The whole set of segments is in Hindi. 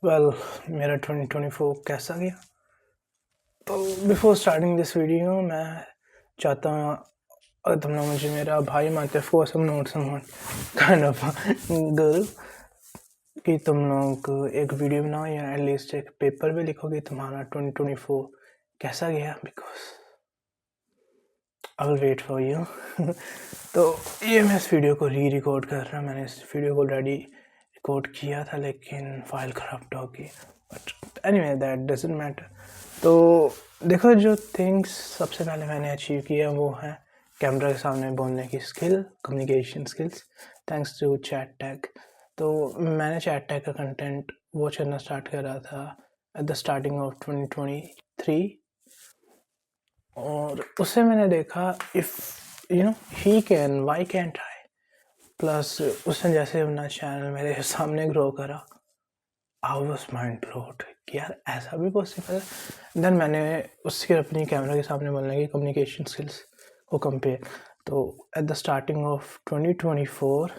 वेल मेरा 2024 कैसा गया? तो बिफोर स्टार्टिंग दिस वीडियो मैं चाहता हूँ अगर तुम लोग मुझे मेरा भाई मानते हो कोर्स हम note someone kind of girl कि तुम लोग एक वीडियो बनाओ या एटलीस्ट एक पेपर भी लिखोगे तुम्हारा 2024 कैसा गया, because I will wait for you. तो ये मैं इस वीडियो को रिकॉर्ड कर रहा हूँ। मैंने इस वीडियो को ऑलरेडी रिकॉर्ड किया था लेकिन फाइल खराब हो गई, but anyway that doesn't matter. तो देखो, जो थिंग्स सबसे पहले मैंने अचीव किया वो है कैमरा के सामने बोलने की skill, communication skills, thanks to chat tag. तो मैंने चैट टैग का कंटेंट वॉच करना स्टार्ट करा था एट द स्टार्टिंग ऑफ 2023 और उससे मैंने देखा if you know he can why can't I. Plus उसने जैसे अपना चैनल मेरे सामने ग्रो करा, आई वाज माइंड ब्लोड कि यार ऐसा भी पॉसिबल है। देन मैंने उसके अपनी कैमरा के सामने बोलने की कम्युनिकेशन स्किल्स को कंपेयर। तो एट द स्टार्टिंग ऑफ 2024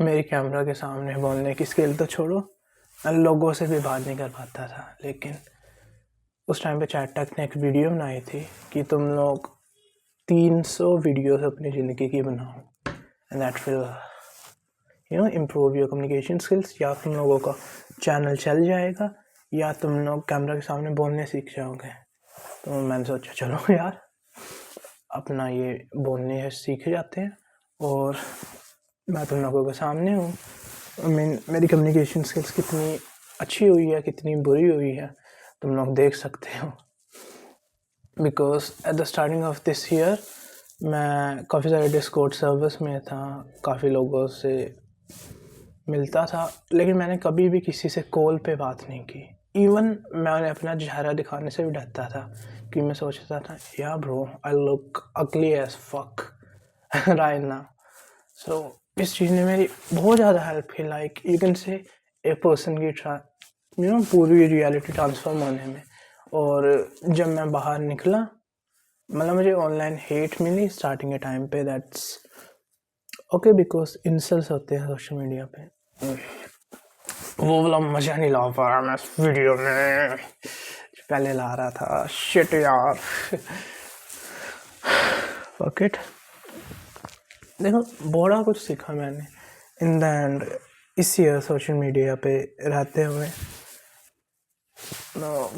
मेरी कैमरा के सामने बोलने की स्किल तो छोड़ो, मैं लोगों से भी बात नहीं कर पाता था। लेकिन उस टाइम पे चैट टैग ने एक वीडियो बनाई थी कि तुम लोग 300 वीडियोस अपनी ज़िंदगी की बनाओ and that will improve your communication skills. या तुम लोगों का चैनल चल जाएगा या तुम लोग कैमरा के सामने बोलने सीख जाओगे। तो मैंने सोचा चलो यार अपना ये बोलने सीख जाते हैं और मैं तुम लोगों के सामने हूँ। मेरी कम्युनिकेशन स्किल्स कितनी अच्छी हुई है कितनी बुरी हुई है तुम लोग देख सकते हो। Because at the starting of this year मैं काफ़ी सारे डिस्कॉर्ड सर्विस में था, काफ़ी लोगों से मिलता था, लेकिन मैंने कभी भी किसी से कॉल पे बात नहीं की। इवन मैंने अपना चेहरा दिखाने से भी डरता था कि मैं सोचता था या ब्रो आई लुक अगली एज फक राइट नाउ। सो इस चीज़ ने मेरी बहुत ज़्यादा हेल्प की। Like you can say a person की पूरी रियलिटी ट्रांसफॉर्म होने में। और जब मैं बाहर निकला, मतलब मुझे ऑनलाइन हेट मिली स्टार्टिंग के टाइम पे, दैट्स ओके बिकॉज इंसल्ट्स होते हैं सोशल मीडिया पे, वो वाला मज़ा नहीं ला पा रहा मैं इस वीडियो में पहले ला रहा था। शिट यार फक इट। देखो बड़ा कुछ सीखा मैंने इन द एंड इस ईयर सोशल मीडिया पे रहते हुए।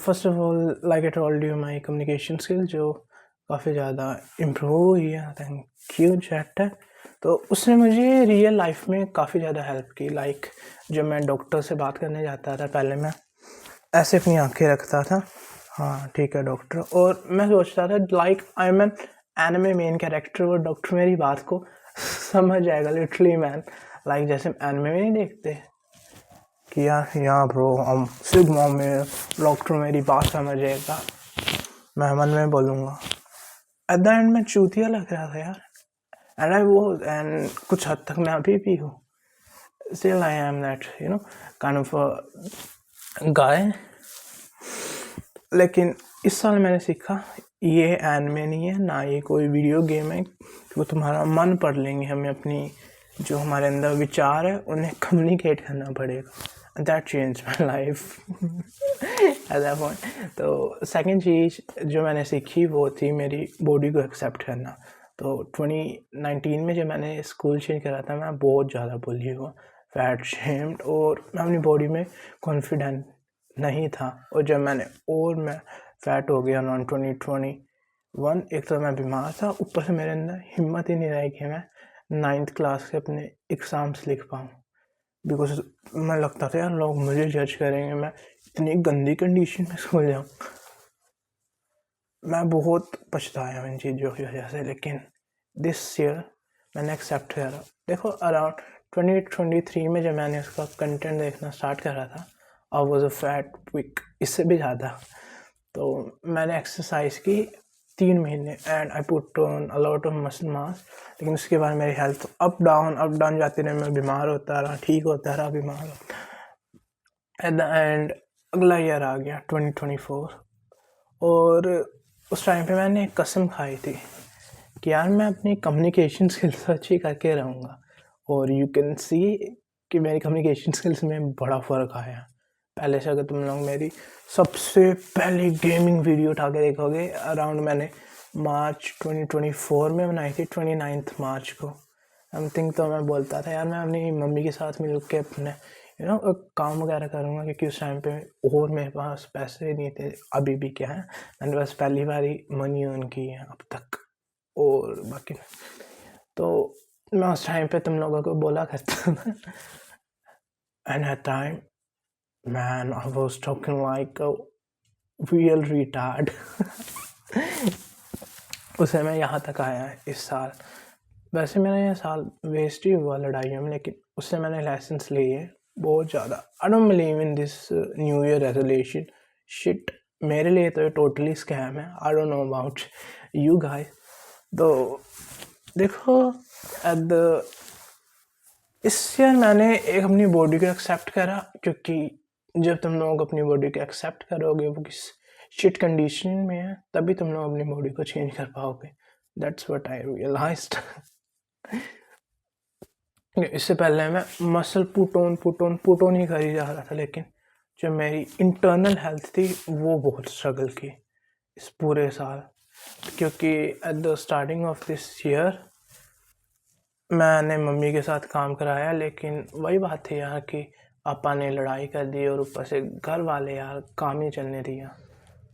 First of all like I told you my communication skill जो काफ़ी ज़्यादा इम्प्रूव हुई है, थैंक यू चैट टैग। तो उसने मुझे रियल लाइफ में काफ़ी ज़्यादा हेल्प की। लाइक जब मैं डॉक्टर से बात करने जाता था, पहले मैं ऐसे अपनी आंखें रखता था, हाँ ठीक है डॉक्टर, और मैं सोचता था like I am an anime main character और डॉक्टर मेरी बात को समझ जाएगा लिटरली मैन। लाइक जैसे एनिमे में नहीं देखते कि यार यहाँ ब्रो हम सिग्मा में डॉक्टर मेरी बात समझेगा, मैं मन में बोलूँगा। एट द एंड मैं चूतिया लग रहा था यार, एंड आई वो एंड कुछ हद तक मैं अभी भी हूँ। Still I am that kind of guy. लेकिन इस साल मैंने सीखा ये एनिमे नहीं है ना ये कोई वीडियो गेम है कि वो तुम्हारा मन पढ़ लेंगे। हमें अपनी जो हमारे अंदर विचार है उन्हें कम्युनिकेट करना पड़ेगा। That change my life at that point. तो सेकंड चीज़ जो मैंने सीखी वो थी मेरी बॉडी को एक्सेप्ट करना। तो 2019 में जब मैंने स्कूल चेंज करा था मैं बहुत ज़्यादा बुली हुआ, फैट शेम्ड, और मैं अपनी बॉडी में कॉन्फिडेंट नहीं था। और जब मैं फैट हो गया अराउंड 2021, एक तो मैं बीमार था, ऊपर से मेरे अंदर हिम्मत ही नहीं रही कि मैं 9th क्लास के अपने एग्ज़ाम्स लिख पाऊँ। बिकॉज मैं लगता था यार लोग मुझे जज करेंगे, मैं इतनी गंदी कंडीशन में स्कूल जाऊँ। मैं बहुत पछताया इन चीज़ों की वजह से, लेकिन दिस ईयर मैंने एक्सेप्ट करा। देखो अराउंड 2023 में जब मैंने उसका कंटेंट देखना स्टार्ट करा था, I was a fat weak, इससे भी ज़्यादा। तो मैंने एक्सरसाइज की 3 महीने and I put on a lot of muscle mass. लेकिन उसके बाद मेरी हेल्थ अप डाउन जाती रही, मैं बीमार होता रहा, ठीक होता रहा, बीमार होता। एट द एंड अगला ईयर आ गया 2024 और उस टाइम पे मैंने एक कसम खाई थी कि यार मैं अपनी कम्युनिकेशन स्किल्स अच्छी करके रहूँगा। और यू कैन सी कि मेरी कम्युनिकेशन स्किल्स में बड़ा फ़र्क आया। पहले से अगर तुम लोग मेरी सबसे पहली गेमिंग वीडियो उठा के देखोगे, अराउंड मैंने मार्च 2024 में बनाई थी, 29 मार्च को समथिंग। तो मैं बोलता था यार मैं अपनी मम्मी के साथ मिल के अपने काम वगैरह करूँगा, क्योंकि उस टाइम पे और मेरे पास पैसे नहीं थे। अभी भी क्या है, मैंने बस पहली बार ही मनी अर्न की है अब तक, और बाकी तो मैं उस टाइम पे तुम लोगों को बोला करता था, and at time man I was talking like a real retard. उसे मैं यहाँ तक आया इस साल। वैसे मेरा यह साल वेस्ट ही हुआ लड़ाइयों में, लेकिन उससे मैंने लेसन्स लिए बहुत ज़्यादा। I don't believe in this new year resolution shit. मेरे लिए तो ये टोटली स्कैम है। I don't know about you guys. तो देखो इस ईयर मैंने एक अपनी बॉडी को एक्सेप्ट करा, क्योंकि जब तुम लोग अपनी बॉडी को एक्सेप्ट करोगे वो किस शिट कंडीशन में है, तभी तुम लोग अपनी बॉडी को चेंज कर पाओगे। That's what I realised. इससे पहले मैं मसल पुट ऑन ही कर ही जा रहा था, लेकिन जो मेरी इंटरनल हेल्थ थी वो बहुत स्ट्रगल की इस पूरे साल। क्योंकि at the starting of this year मैंने मम्मी के साथ काम कराया, लेकिन वही बात थी यार कि पापा ने लड़ाई कर दी और ऊपर से घर वाले यार काम ही चलने दिया।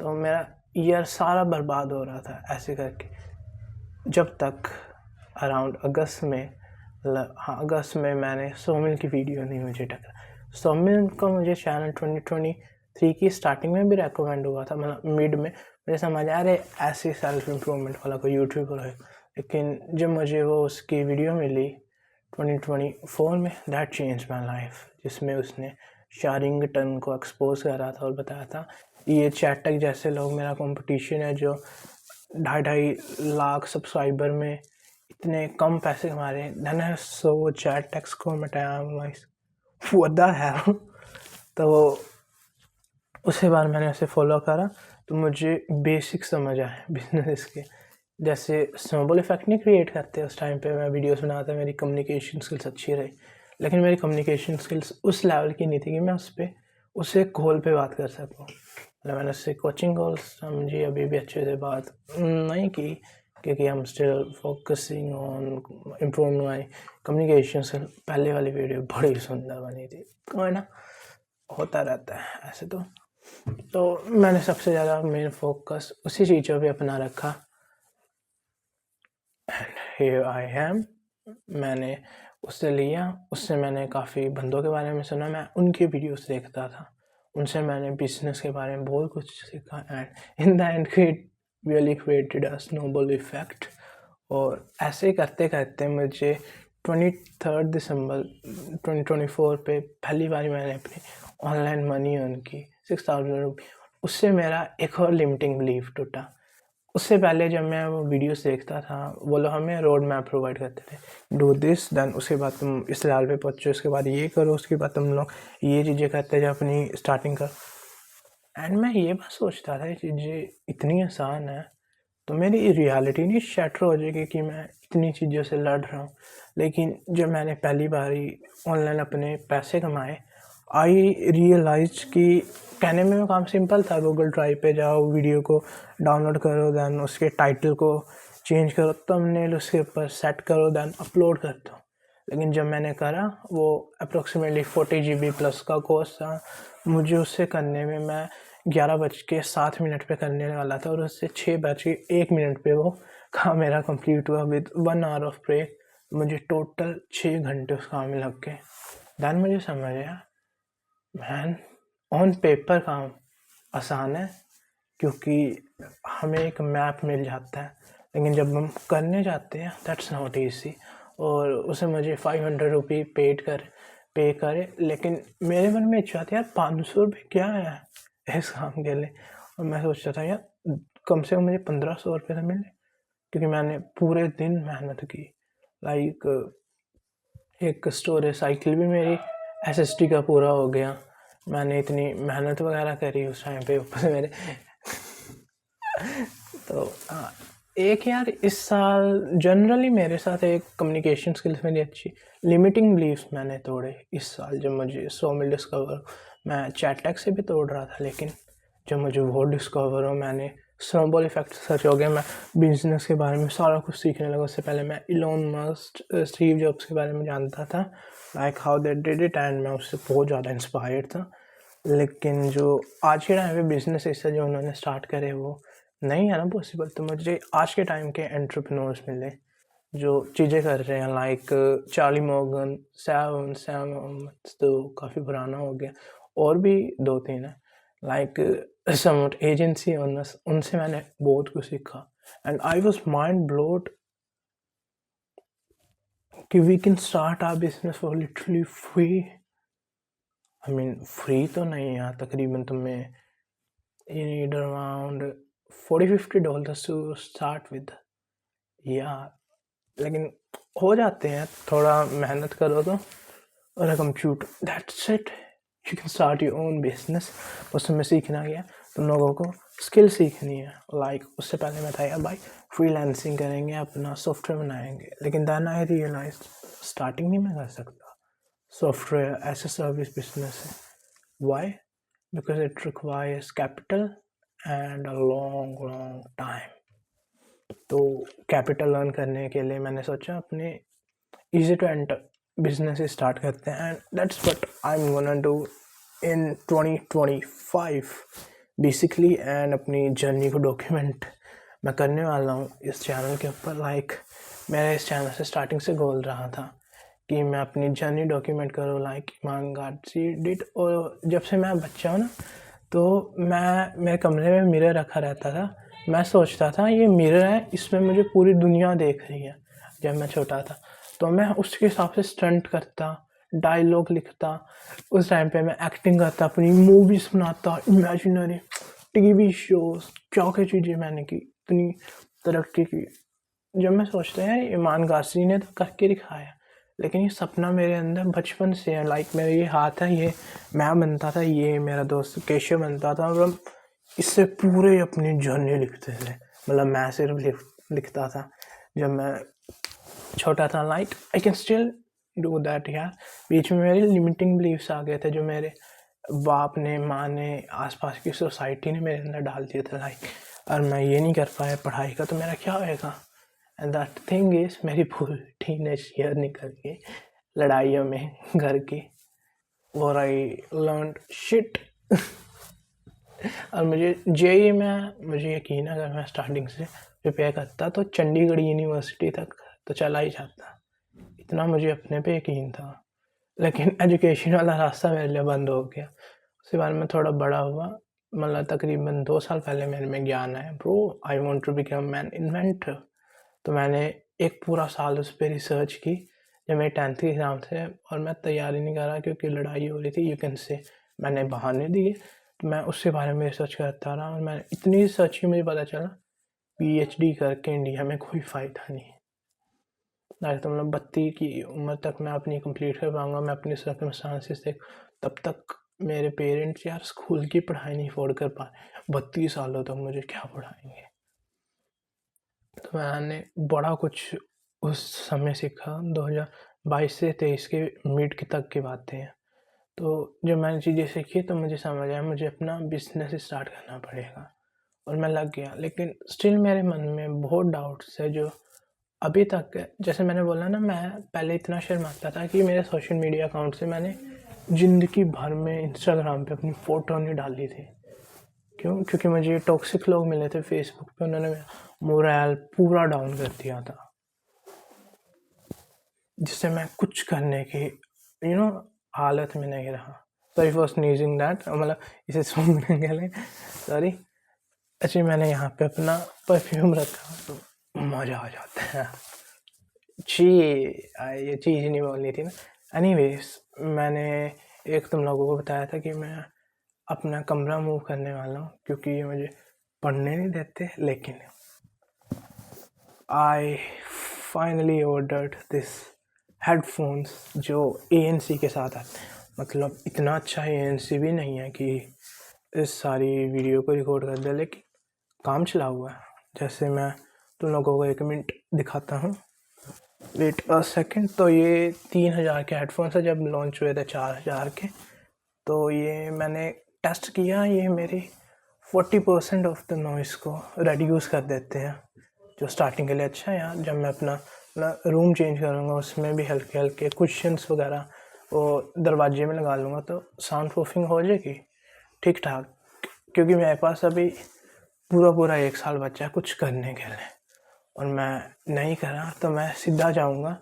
तो मेरा ईयर सारा बर्बाद हो रहा था ऐसे करके, जब तक अराउंड अगस्त में मैंने सोमिल की वीडियो नहीं मुझे टकरा। सोमिल का मुझे चैनल 2023 की स्टार्टिंग में भी रेकमेंड हुआ था, मतलब मिड में मुझे समझ आया अरे ऐसी सेल्फ इम्प्रूवमेंट वाला कोई यूट्यूबर है। लेकिन जब मुझे वो उसकी वीडियो मिली 2024 में, दैट चेंज माई लाइफ, जिसमें उसने शारिंगटन को एक्सपोज करा था और बताया था ये चैटक जैसे लोग मेरा कंपटीशन है जो 2.5 लाख सब्सक्राइबर में इतने कम पैसे कमा रहे हैं। मैंने सो चैटक्स को मिटाया, व्हाट द हेल। तो उसी बार मैंने उसे फॉलो करा तो मुझे बेसिक समझ आए बिजनेस के, जैसे स्नोबॉल इफेक्ट नहीं क्रिएट करते। उस टाइम पे मैं वीडियोस बनाता, मेरी कम्युनिकेशन स्किल्स अच्छी रही, लेकिन मेरी कम्युनिकेशन स्किल्स उस लेवल की नहीं थी कि मैं उससे कॉल पे बात कर सकूँ। मतलब मैंने उससे कोचिंग कॉल्स समझी, अभी भी अच्छे से बात नहीं की, क्योंकि हम still focusing on improve my communication skill. पहले वाली वीडियो बड़ी सुंदर बनी थी, कोई ना, होता रहता है ऐसे। तो मैंने सबसे ज़्यादा मेन फोकस उसी चीज़ों पे अपना रखा। And here I am. मैंने उससे लिया, उससे मैंने काफ़ी बंदों के बारे में सुना, मैं उनकी वीडियोस देखता था, उनसे मैंने बिजनेस के बारे में बहुत कुछ सीखा। And in the end really created a snowball effect. और ऐसे करते करते मुझे 23 दिसंबर 2024 पे पहली बार मैंने अपनी ऑनलाइन मनी अर्न की 6000 रुपये। उससे मेरा एक और लिमिटिंग बिलीफ टूटा। उससे पहले जब मैं वो वीडियोस देखता था, वो लोग हमें रोड मैप प्रोवाइड करते थे, डू दिस देन उसके बाद तुम इस लेवल पे पहुँचो, उसके बाद ये करो, उसके बाद तुम लोग ये चीज़ें करते जाओ अपनी स्टार्टिंग कर। एंड मैं ये बात सोचता था ये चीज़ें इतनी आसान है तो मेरी रियलिटी नहीं शैटर हो जाएगी कि मैं इतनी चीज़ों से लड़ रहा हूँ। लेकिन जब मैंने पहली बारी ऑनलाइन अपने पैसे कमाए, आई रियलाइज कि कहने में काम सिंपल था, गूगल ड्राइव पे जाओ, वीडियो को डाउनलोड करो, देन उसके टाइटल को चेंज करो, थंबनेल उसके ऊपर सेट करो, देन अपलोड कर दो। लेकिन जब मैंने करा, वो अप्रोक्सीमेटली 40 GB प्लस का कोर्स था। मुझे उससे करने में मैं 11:07 पे करने वाला था, और उससे 6:01 पे वो काम मेरा कंप्लीट हुआ विद 1 आवर ऑफ ब्रेक। मुझे टोटल 6 घंटे उस काम में लग गए। देन मुझे समझ आया मैन, ऑन पेपर काम आसान है क्योंकि हमें एक मैप मिल जाता है, लेकिन जब हम करने जाते हैं दैट्स नॉट ईजी। और उसे मुझे 500 रुपये पे करे, लेकिन मेरे मन में इच्छा थी यार 500 रुपये क्या है इस काम के लिए। और मैं सोचता था यार कम से कम मुझे 1500 रुपये तो मिले, क्योंकि मैंने पूरे दिन मेहनत की। लाइक एक स्टोरेज साइकिल भी मेरी SSD का पूरा हो गया। मैंने इतनी मेहनत वगैरह करी उस टाइम पे, ऊपर से मेरे तो एक यार इस साल जनरली मेरे साथ एक कम्युनिकेशन स्किल्स मेरी अच्छी, लिमिटिंग बिलीव्स मैंने तोड़े इस साल जब मुझे सोमिल डिस्कवर। मैं चैट टैग से भी तोड़ रहा था, लेकिन जब मुझे वो डिस्कवर हो, मैंने स्नोबॉल इफेक्ट सर्च हो गया, मैं बिजनेस के बारे में सारा कुछ सीखने लगा। उससे पहले मैं इलोन मस्क, स्टीव जॉब्स के बारे में जानता था, like how they did it, and मैं उससे बहुत ज़्यादा इंस्पायर्ड था। लेकिन जो आज के टाइम पे बिजनेस ऐसा जो उन्होंने स्टार्ट करे वो नहीं है ना पॉसिबल। तो मुझे आज के टाइम के एंटरप्रेन्योर्स मिले जो चीज़ें कर रहे हैं, लाइक चार्ली मॉर्गन, सैम, तो काफ़ी पुराना हो गया, और भी 2-3 है, लाइक समट एजेंसी ओनर्स, उनसे मैंने बहुत कुछ सीखा। And I was mind blowed कि we can start our business for literally free. I mean free तो नहीं है, तकरीबन तुम्हें you need around $40-50 to start with, या लेकिन हो जाते हैं, थोड़ा मेहनत करो तो, और computer, that's it, you can start your own business. उसमें सीखना गया, तुम लोगों को स्किल सीखनी है, लाइक उससे पहले मैं था यार भाई फ्रीलांसिंग करेंगे, अपना सॉफ्टवेयर बनाएंगे, लेकिन देन आई रियलाइज स्टार्टिंग नहीं मैं कर सकता, software as a service business है। Why? Because it requires capital and a long time. तो कैपिटल अर्न करने के लिए मैंने सोचा अपने easy to enter business start करते हैं, and that's what I am gonna do in 2025 basically. And अपनी जर्नी को डॉक्यूमेंट मैं करने वाला हूँ इस चैनल के ऊपर। लाइक मेरा इस चैनल से स्टार्टिंग से गोल रहा था कि मैं अपनी जर्नी डॉक्यूमेंट करूँ, लाइक ईमान गारची डिड। और जब से मैं बच्चा हूँ ना, तो मैं मेरे कमरे में मिरर रखा रहता था, मैं सोचता था ये मिरर है, इसमें मुझे पूरी दुनिया देख रही है। जब मैं छोटा था तो मैं उसके हिसाब से स्टंट करता, डायलॉग लिखता, उस टाइम पे मैं एक्टिंग करता, अपनी मूवीज़ बनाता, इमेजिनरी टीवी शोज़, क्या क्या चीज़ें मैंने की, इतनी तरक्की की। जब मैं सोचता है यार ईमान गारची ने तो करके दिखाया, लेकिन ये सपना मेरे अंदर बचपन से है। लाइक मेरा ये हाथ है, ये मैं बनता था, ये मेरा दोस्त केशव बनता था, और हम इससे पूरे अपनी जर्नी लिखते थे। मतलब मैं सिर्फ लिखता था जब मैं छोटा था, like I can still do that यार। बीच में मेरे लिमिटिंग बिलीव्स आ गए थे, जो मेरे बाप ने, माँ ने, आसपास की सोसाइटी ने मेरे अंदर डाल दिए थे, लाइक और मैं ये नहीं कर पाया पढ़ाई का तो मेरा क्या होएगा। एंड दैट थिंग इज मेरी फुल टीनेज ईयर निकल गई लड़ाइयों में घर की, और आई लर्न शिट। और मुझे जेई में मुझे यकीन है अगर मैं स्टार्टिंग से प्रिपेयर करता तो चंडीगढ़ यूनिवर्सिटी तक तो चला ही जाता, इतना मुझे अपने पे यकीन था। लेकिन एजुकेशन वाला रास्ता मेरे लिए बंद हो गया। उसके बाद में थोड़ा बड़ा हुआ, मतलब तकरीबन 2 साल पहले मेरे में ज्ञान आया, bro I want to become an inventor. तो मैंने एक पूरा साल उस पर रिसर्च की जब मेरे 10th के एग्ज़ाम थे, और मैं तैयारी नहीं कर रहा क्योंकि लड़ाई हो रही थी, यू कैन से मैंने बहाने दिए। तो मैं उसके बारे में रिसर्च करता रहा, और मैंने इतनी रिसर्च की मुझे पता चला PhD करके इंडिया में कोई फ़ायदा नहीं है। लाइक तो मतलब 32 की उम्र तक मैं अपनी कंप्लीट कर पाऊँगा, मैं अपनी सर्कमस्टांसिस से, तब तक मेरे पेरेंट्स यार स्कूल की पढ़ाई नहीं अफोर्ड कर पाए, 32 सालों तक मुझे क्या पढ़ाएंगे। तो मैंने बड़ा कुछ उस समय सीखा, 2022 से 23 के मिड की तक की बातें हैं। तो जब मैंने चीज़ें सीखी तो मुझे समझ आया मुझे अपना बिजनेस स्टार्ट करना पड़ेगा, और मैं लग गया। लेकिन स्टिल मेरे मन में बहुत डाउट्स है जो अभी तक है। जैसे मैंने बोला ना, मैं पहले इतना शर्माता था कि मेरे सोशल मीडिया अकाउंट से मैंने ज़िंदगी भर में इंस्टाग्राम पे अपनी फ़ोटो नहीं डाली थी। क्यों? क्योंकि मुझे टॉक्सिक लोग मिले थे फेसबुक पे, उन्होंने मेरा मोरल पूरा डाउन कर दिया था, जिससे मैं कुछ करने की हालत में नहीं रहा। सॉरी फॉर स्नीजिंग दैट, मतलब इसे सूंघने के लिए सॉरी। अच्छा, मैंने यहाँ पे अपना परफ्यूम रखा तो मज़ा आ जाता है। ये चीज़ नहीं बोलनी थी ना। एनीवेज, मैंने एक तुम लोगों को बताया था कि मैं अपना कमरा मूव करने वाला हूँ क्योंकि ये मुझे पढ़ने नहीं देते। लेकिन I finally ordered this headphones जो ANC के साथ आते हैं। मतलब इतना अच्छा ANC भी नहीं है कि इस सारी वीडियो को रिकॉर्ड कर दे, लेकिन काम चला हुआ है। जैसे मैं तुम लोगों को 1 मिनट दिखाता हूँ, वेट अ सेकेंड। तो ये 3000 के हेडफोन्स है, जब लॉन्च हुए थे 4000 के, तो ये मैंने टेस्ट किया, ये मेरी 40% ऑफ द नॉइज़ को रिड्यूस कर देते हैं, जो स्टार्टिंग के लिए अच्छा है। यार जब मैं अपना रूम चेंज करूँगा उसमें भी हल्के हल्के कुशन्स वगैरह वो दरवाजे में लगा लूँगा तो साउंड प्रूफिंग हो जाएगी ठीक ठाक। क्योंकि मेरे पास अभी पूरा 1 साल बचा है कुछ करने के लिए, और मैं नहीं करा तो मैं सीधा जाऊँगा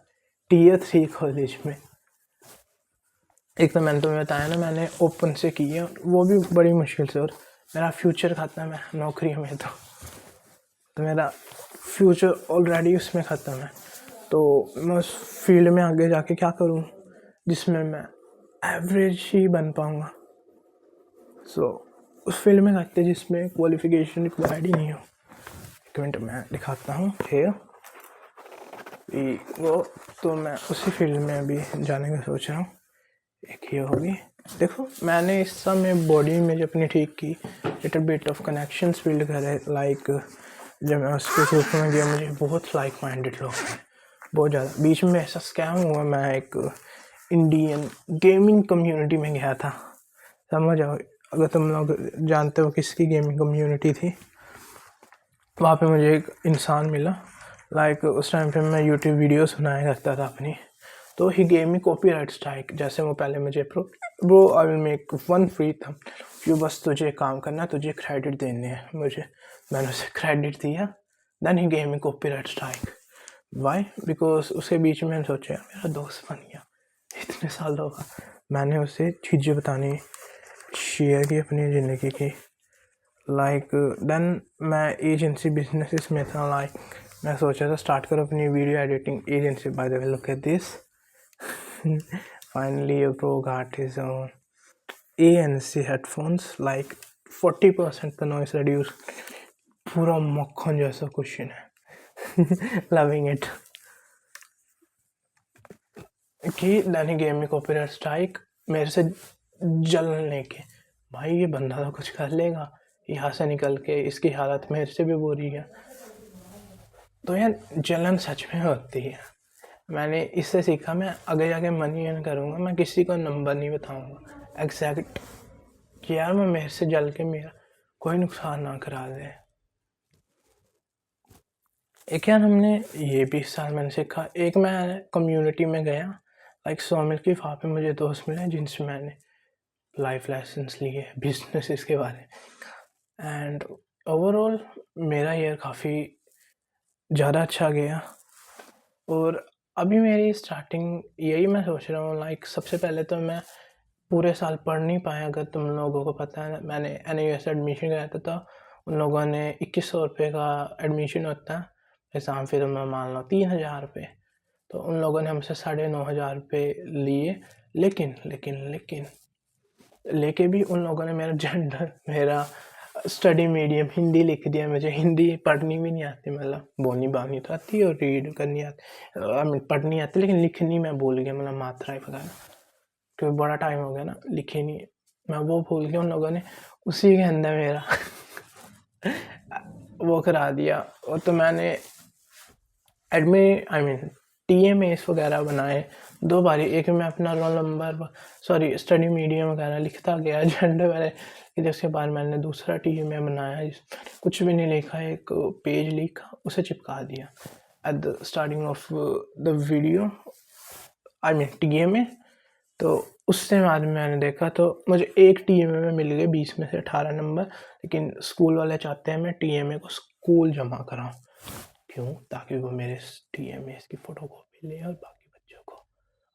Tier 3 कॉलेज में। एक तो मैंने तुम्हें बताया ना, मैंने ओपन से की है, वो भी बड़ी मुश्किल से, और मेरा फ्यूचर ख़त्म है नौकरी में, तो मेरा फ्यूचर ऑलरेडी उसमें ख़त्म है। तो मैं उस फील्ड में आगे जाके क्या करूँ जिसमें मैं एवरेज ही बन पाऊँगा। सो उस फील्ड में करते जिसमें क्वालिफिकेशन रिक्वायर्ड ही नहीं हो। एक मिनट मैं दिखाता हूँ फिर वो, तो मैं उसी फील्ड में अभी जाने का सोच रहा हूँ। एक ये होगी, देखो मैंने इस समय बॉडी इमेज अपनी ठीक की, little bit of connections build करे। लाइक जब मैं उसके ग्रुप में गया मुझे बहुत लाइक माइंडेड लोग हैं, बहुत ज़्यादा। बीच में ऐसा स्कैम हुआ, मैं एक इंडियन गेमिंग कम्युनिटी में गया था, समझ आओ, अगर तुम लोग जानते हो किसकी गेमिंग कम्युनिटी थी। वहाँ पे मुझे एक इंसान मिला, लाइक उस टाइम पे मैं यूट्यूब वीडियोस बनाया करता था अपनी, तो ही गेव मी कॉपीराइट स्ट्राइक। जैसे वो पहले मुझे bro I will make 1 free thumb, you बस तुझे काम करना, तुझे क्रेडिट देने हैं मुझे। मैंने उसे क्रेडिट दिया, then he gave me copyright strike. Why? Because उसके बीच में मैंने सोचा मेरा दोस्त बन गया इतने सालों का। मैंने उसे चीज़ें बतानी शेयर की अपनी ज़िंदगी की। लाइक देन मैं एजेंसी बिजनेसेस में था, लाइक मैं सोचा था स्टार्ट करो अपनी video editing agency. By the way look at this, finally a pro got his own ANC headphones, like 40% the noise reduce, पूरा मक्खन जैसा क्वेश्चन है। लविंग इट कि देन ही गेम में कॉपीराइट स्ट्राइक मेरे से जलने के, भाई ये बंदा तो कुछ कर लेगा यहाँ से निकल के, इसकी हालत मेरे से भी बुरी है। तो यार जलन सच में होती है। मैंने इससे सीखा, मैं आगे जाके मनी अर्न करूँगा, मैं किसी को नंबर नहीं बताऊँगा एग्जैक्ट कि यार मैं मेरे से जल के मेरा कोई नुकसान ना करा दे। एक यार हमने ये भी इस साल मैंने सीखा, एक मैं कम्युनिटी में गया लाइक 100 मील की, वहाँ पे मुझे दोस्त मिले जिनसे मैंने लाइफ लेसन्स लिए बिजनेस के बारे। एंड ओवरऑल मेरा ईयर काफ़ी ज़्यादा अच्छा गया, और अभी मेरी स्टार्टिंग यही मैं सोच रहा हूँ। लाइक सबसे पहले तो मैं पूरे साल पढ़ नहीं पाया, अगर तुम लोगों को पता है मैंने NUS एडमिशन कराया था, तो उन लोगों ने 2100 रुपये का एडमिशन होता है एग्ज़ाम फी, तो मैं मान लो 3000 रुपये, तो उन लोगों ने हमसे 9500 रुपये लिए। लेकिन लेकिन लेकिन लेके भी उन लोगों ने मेरा जेंडर, मेरा स्टडी मीडियम हिंदी लिख दिया। मुझे हिंदी पढ़नी भी नहीं आती, मतलब बोलनी बानी तो आती है और रीड करनी आती, आई मीन पढ़नी आती, लेकिन लिखनी मैं भूल गया, मतलब मात्राएं वगैरह, क्योंकि बड़ा टाइम हो गया ना लिखे नहीं, मैं वो भूल गया। उन लोगों ने उसी के अंदर मेरा वो करा दिया। और तो मैंने TMAs वगैरह बनाए 2 बारी, एक में अपना roll number sorry study medium वगैरह लिखता गया जेंडर वाले, फिर उसके बाद मैंने दूसरा TMA बनाया, कुछ भी नहीं लिखा, एक पेज लिखा उसे चिपका दिया at the starting of the video, TMA। तो उससे बाद मैंने देखा तो मुझे एक TMA में मिल गए 20 में से 18 नंबर, लेकिन स्कूल वाले चाहते हैं मैं TMA को स्कूल जमा कराऊँ। क्यों? ताकि वो मेरे TMA की फ़ोटो कॉपी ले और बाकी बच्चों को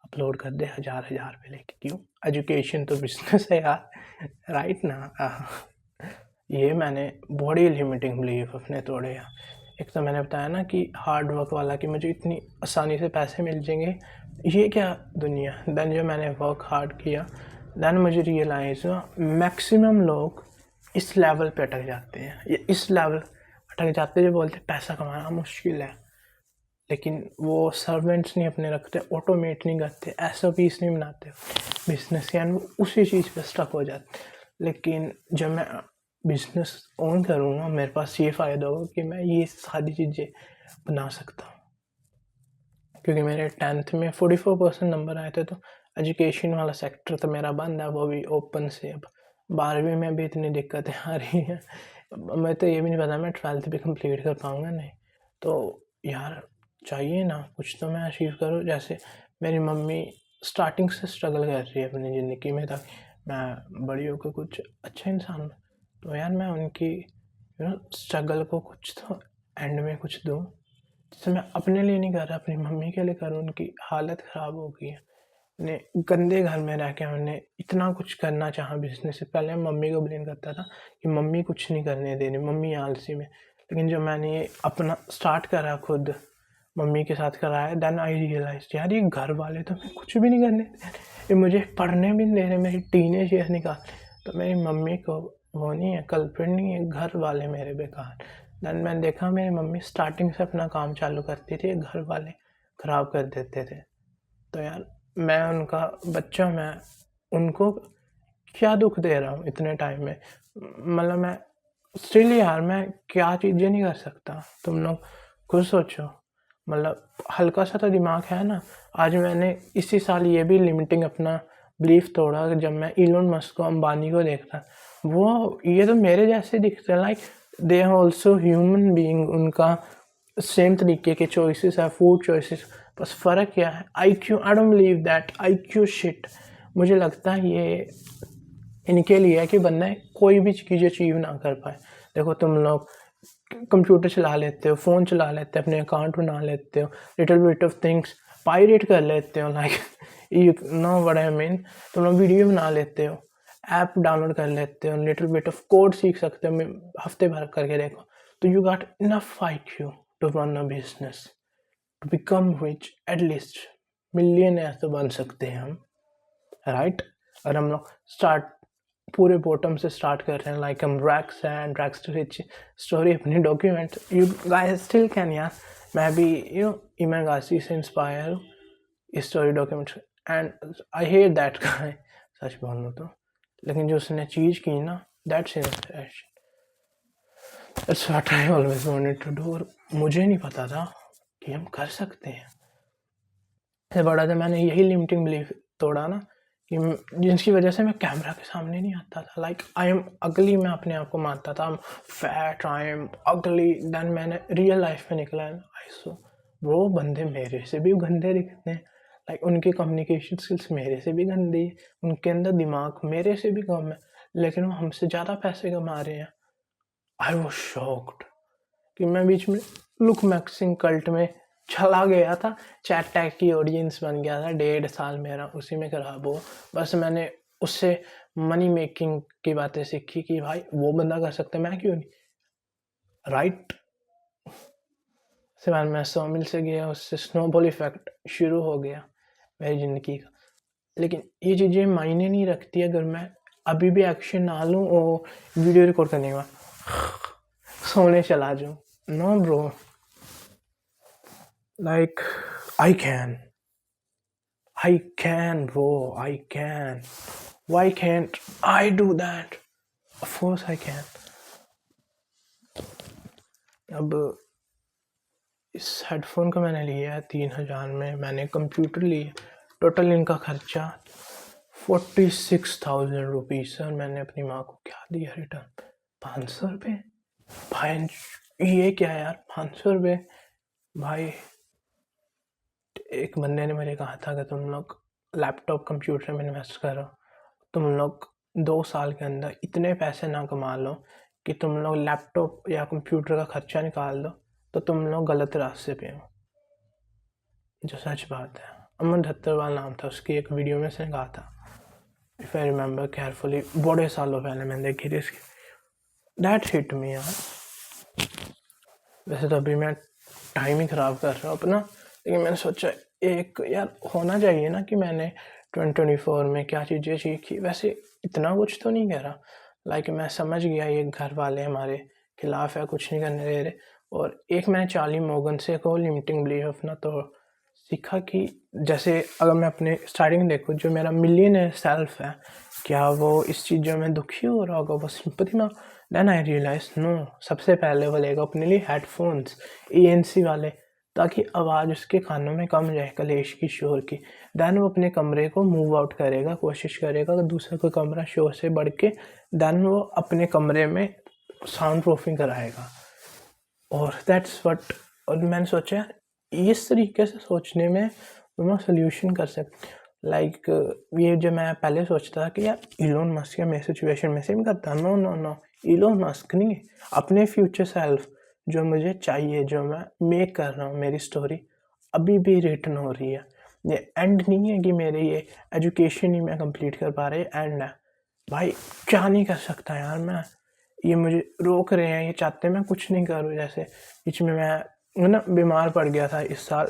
अपलोड कर दे 1000 रुपये लेके। क्यों? एजुकेशन तो बिजनेस है यार, राइट ना। ये मैंने बड़ी लिमिटिंग बिलीफ अपने तोड़े यार। एक तो मैंने बताया ना कि हार्ड वर्क वाला, कि मुझे इतनी आसानी से पैसे मिल जाएंगे, ये क्या दुनिया। देन जो मैंने वर्क हार्ड किया, देन मुझे रियलाइज़ हुआ मैक्सिमम लोग इस लेवल पे अटक जाते हैं, ये इस लेवल अटक जाते हैं जो बोलते हैं पैसा कमाना मुश्किल है, लेकिन वो सर्वेंट्स नहीं अपने रखते, ऑटोमेट नहीं करते, SOPs नहीं बनाते बिजनेस के, वो उसी चीज़ पे स्टक हो जाते। लेकिन जब मैं बिजनेस ऑन करूँगा मेरे पास ये फ़ायदा होगा कि मैं ये सारी चीज़ें बना सकता हूँ, क्योंकि मेरे 10th में 44% नंबर आए थे, तो एजुकेशन वाला सेक्टर तो मेरा बंद है, वो भी ओपन से। अब 12वीं में भी इतनी दिक्कतें आ रही हैं, मैं तो ये भी नहीं पता मैं 12th भी कंप्लीट कर पाऊँगा नहीं। तो यार चाहिए ना कुछ तो मैं अचीव करूँ। जैसे मेरी मम्मी स्टार्टिंग से स्ट्रगल कर रही है अपनी ज़िंदगी में ताकि मैं बड़ी होकर कुछ अच्छा इंसान बनूँ। तो यार मैं उनकी स्ट्रगल को कुछ तो एंड में कुछ दूँ, जिसे मैं अपने लिए नहीं कर रहा, अपनी मम्मी के लिए करूँ। उनकी हालत ख़राब हो गई है, ने गंदे घर में रह के हमने इतना कुछ करना चाहा बिजनेस से। पहले मैं मम्मी को ब्लेम करता था कि मम्मी कुछ नहीं करने दे रही, मम्मी आलसी में। लेकिन जब मैंने ये अपना स्टार्ट करा खुद मम्मी के साथ कराया, देन आई रियलाइज यार ये घर वाले तो मैं कुछ भी नहीं करने दे रहे, ये मुझे पढ़ने भी नहीं दे रहे, मेरी टीनेज ईयर निकाल। तो मेरी मम्मी को वो नहीं है, कल्प्रिट नहीं है, घर वाले मेरे बेकार। देन मैंने देखा मेरी मम्मी स्टार्टिंग से अपना काम चालू करती थी, घर वाले ख़राब कर देते थे। तो यार मैं उनका बच्चा, मैं उनको क्या दुख दे रहा हूँ इतने टाइम में। मतलब मैं स्टिल यार मैं क्या चीज़ें नहीं कर सकता, तुम लोग खुद सोचो। मतलब हल्का सा तो दिमाग है ना। आज मैंने इसी साल ये भी लिमिटिंग अपना बिलीफ तोड़ा कि जब मैं इलोन मस्क को, अंबानी को देखता, वो ये तो मेरे जैसे दिखते हैं, like they are also human being. उनका सेम तरीके के चॉइसेस है, फूड चॉइसेस, बस फ़र्क क्या है I don't believe that IQ shit. मुझे लगता है ये इनके लिए है कि बंदा कोई भी चीज़ अचीव ना कर पाए। देखो तुम लोग कंप्यूटर चला लेते हो, फ़ोन चला लेते हो, अपने अकाउंट बना लेते हो, little bit of things pirate कर लेते हो, like you know what I mean. तुम लोग वीडियो बना लेते हो, ऐप डाउनलोड कर लेते हो, लिटिल बिट ऑफ कोड सीख सकते हो, हफ्ते भर करके देखो। तो you got enough IQ to run a business, to become rich, at least millionaire तो बन सकते हैं हम, राइट। और हम लोग स्टार्ट पूरे बॉटम से स्टार्ट कर रहे हैं, लाइक हम rags and rags to rich story अपनी document, you guys still can. यार मैं भी ईमान गासी से इंस्पायर हूँ इस story document, and I hate that guy, सच बोलूँ तो। लेकिन जो उसने चीज़ की ना, that's inspiration, that's what I always wanted to do. और मुझे नहीं पता था कि हम कर सकते हैं। से बड़ा था मैंने यही लिमिटिंग बिलीफ तोड़ा ना, कि जिसकी वजह से मैं कैमरा के सामने नहीं आता था। लाइक आई एम अगली, मैं अपने आप को मानता था, I am fat, I am अगली। देन मैंने रियल लाइफ में निकला है, आई सो वो बंदे मेरे से भी गंदे दिखते हैं, लाइक उनकी कम्युनिकेशन स्किल्स मेरे से भी गंदी है, उनके अंदर दिमाग मेरे से भी कम है, लेकिन वो हमसे ज़्यादा पैसे कमा रहे हैं। आई वॉज शॉक्ड कि मैं बीच में लुक मैक्सिंग कल्ट में चला गया था, चैट टैग की ऑडियंस बन गया था, 1.5 साल मेरा उसी में खराब हुआ। बस मैंने उससे मनी मेकिंग की बातें सीखी कि भाई वो बंदा कर सकता है, मैं क्यों नहीं, राइट। उसके बाद मैं सोमिल से गया, उससे स्नोबॉल इफेक्ट शुरू हो गया मेरी ज़िंदगी का। लेकिन ये चीज़ें मायने नहीं रखती अगर मैं अभी भी एक्शन ना लूँ और वीडियो रिकॉर्ड करने के बाद सोने चला जाऊँ। No bro, like I can bro, I can. Why can't I do that? Of course I can. अब इस हेडफोन को मैंने लिया है 3,000 में, मैंने कंप्यूटर लिया, टोटल इनका खर्चा 46,000 रुपीज़। सर मैंने अपनी माँ को क्या दिया रिटर्न, 500 रुपये। भाई ये क्या यार, 500 रुपये। भाई एक बंदे ने मुझे कहा था कि तुम लोग लैपटॉप कंप्यूटर में इन्वेस्ट करो, तुम लोग 2 साल के अंदर इतने पैसे ना कमा लो कि तुम लोग लैपटॉप या कंप्यूटर का खर्चा निकाल दो, तो तुम लोग गलत रास्ते पे हो। जो सच बात है। अमन धत्तरवाल नाम था उसकी, एक वीडियो में उसने कहा था, इफ़ आई रिमेंबर केयरफुली, बड़े सालों पहले मैंने देखी थी इसकी। दैट हिट मी यार। वैसे तो अभी मैं टाइम ही ख़राब कर रहा हूँ अपना, लेकिन मैंने सोचा एक यार होना चाहिए ना कि मैंने 2024 में क्या चीज़ें सीखी। वैसे इतना कुछ तो नहीं करा, लाइक मैं समझ गया ये घर वाले हमारे खिलाफ है, कुछ नहीं करने दे रहे। और एक मैंने चार्ली मॉर्गन से को लिमिटिंग बिलीफ अपना तो सीखा कि जैसे अगर मैं अपने स्टार्टिंग देखूँ, जो मेरा मिलियनेयर सेल्फ है, क्या वो इस चीज़ों में दुखी हो रहा होगा, वो सिंपैथी में। देन आई रियलाइज नो, सबसे पहले वो लेगा अपने लिए हेडफोन्स ANC वाले, ताकि आवाज़ उसके कानों में कम जाए कलेश की, शोर की। देन वो अपने कमरे को मूव आउट करेगा, कोशिश करेगा कि दूसरा कोई कमरा शोर से बढ़ के, देन वो अपने कमरे में साउंड प्रूफिंग कराएगा। और दैट्स व्हाट, और मैंने सोचा इस तरीके से सोचने में मैं सोल्यूशन कर सकता। लाइक ये जो मैं पहले सोचता था कि यार इलोन मस्क या मेरी सिचुएशन में सेम करता, no no no, Elon Musk नहीं, अपने फ्यूचर सेल्फ जो मुझे चाहिए, जो मैं मेक कर रहा हूँ, मेरी स्टोरी अभी भी रिटन हो रही है। ये एंड नहीं है कि मेरे ये एजुकेशन ही मैं कंप्लीट कर पा रही, एंड है भाई। क्या नहीं कर सकता यार मैं, ये मुझे रोक रहे हैं, ये चाहते हैं मैं कुछ नहीं करूँ। जैसे बीच में मैं ना बीमार पड़ गया था इस साल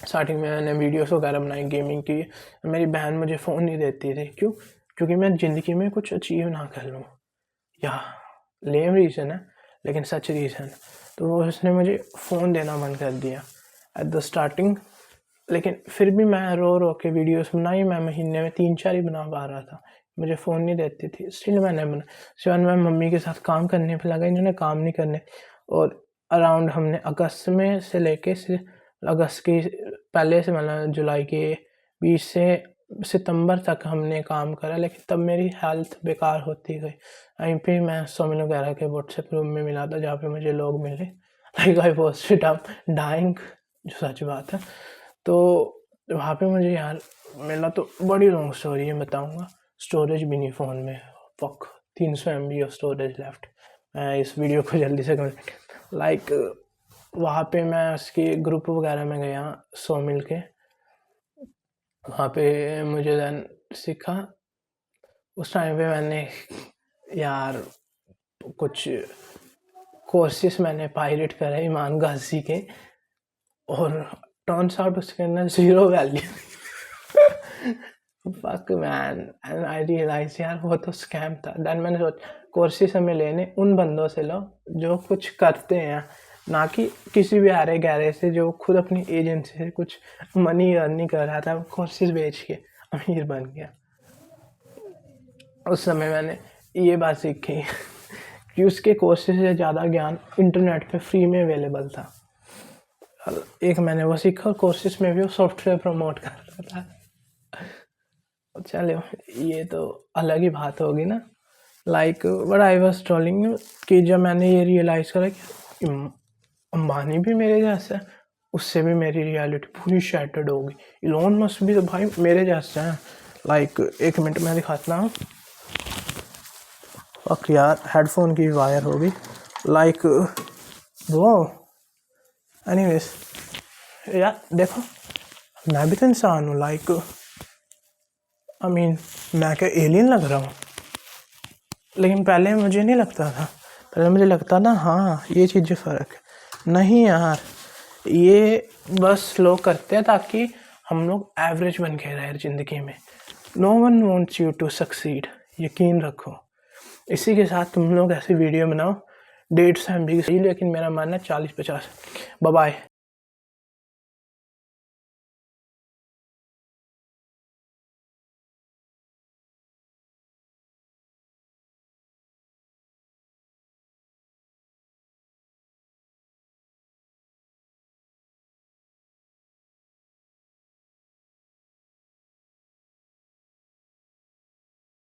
स्टार्टिंग में, मैंने वीडियोस वगैरह बनाई गेमिंग की, मेरी बहन मुझे फ़ोन नहीं देती थी। क्यों? क्योंकि मैं ज़िंदगी में कुछ अचीव ना कर लूँ। या लेम रीज़न है लेकिन सच रीज़न। तो उसने मुझे फ़ोन देना बंद कर दिया एट द स्टार्टिंग। लेकिन फिर भी मैं रो रो के वीडियोस बनाई, मैं महीने में 3-4 ही बना पा रहा था, मुझे फ़ोन नहीं देती थी, स्टिल मैंने बना। उसके बाद मैं मम्मी के साथ काम करने पे लगा, इन्होंने काम नहीं करने। और अराउंड हमने अगस्त में से लेके अगस्त के पहले से मतलब जुलाई के 20 से सितंबर तक हमने काम करा, लेकिन तब मेरी हेल्थ बेकार होती गई। वहीं पे मैं सोमिन वगैरह के व्हाट्सएप ग्रुप में मिला था, जहाँ पे मुझे लोग मिले, लाइक आई वाज डाइंग, जो सच बात है। तो वहाँ पे मुझे यार मिला, तो बड़ी लॉन्ग स्टोरी है, बताऊँगा। स्टोरेज भी नहीं फ़ोन में, fuck 300 MB of storage left. मैं इस वीडियो को जल्दी से लाइक वहाँ पे मैं उसके ग्रुप वगैरह में गया, सो मिल के। वहाँ पे मुझे देन सीखा। उस टाइम पे मैंने यार कुछ कोर्सेस मैंने पायरेट करे ईमान गाजी के, और टर्न्स आउट उसके अंदर 0 value. Fuck man, and I realise यार वो तो स्कैम था। देन मैंने सोचा कोर्सेस हमें लेने उन बंदों से लो जो कुछ करते हैं, ना कि किसी भी आरे गहरे से जो खुद अपनी एजेंसी से कुछ मनी अर्न नहीं कर रहा था, कोर्सेस बेच के अमीर बन गया। उस समय मैंने ये बात सीखी कि उसके कोर्सेज से ज़्यादा ज्ञान इंटरनेट पे फ्री में अवेलेबल था। एक मैंने वो सीखा, और कोर्सेज में भी वो सॉफ्टवेयर प्रमोट कर रहा था। चलो ये तो अलग ही बात होगी ना। Like but I was trolling कि जब मैंने ये रियलाइज़ करा कि अंबानी भी मेरे जैसा है, उससे भी मेरी रियलिटी पूरी शैटर्ड होगी। इलोन मस्क भी तो भाई मेरे जैसा है। लाइक एक मिनट में दिखाता हूँ। फक यार, हेडफोन की वायर होगी। लाइक वो एनीवेज यार देखो, मैं भी तो इंसान हूँ। लाइक आई मीन मैं क्या एलियन लग रहा हूँ? लेकिन पहले मुझे नहीं लगता था। पहले मुझे लगता था हाँ ये चीज़ें फ़र्क है। नहीं यार, ये बस लोग करते हैं ताकि हम लोग एवरेज बन के रहे ज़िंदगी में। No one wants you to succeed, यकीन रखो। इसी के साथ तुम लोग ऐसी वीडियो बनाओ 150 MB की, लेकिन मेरा मानना 40-50। Bye bye.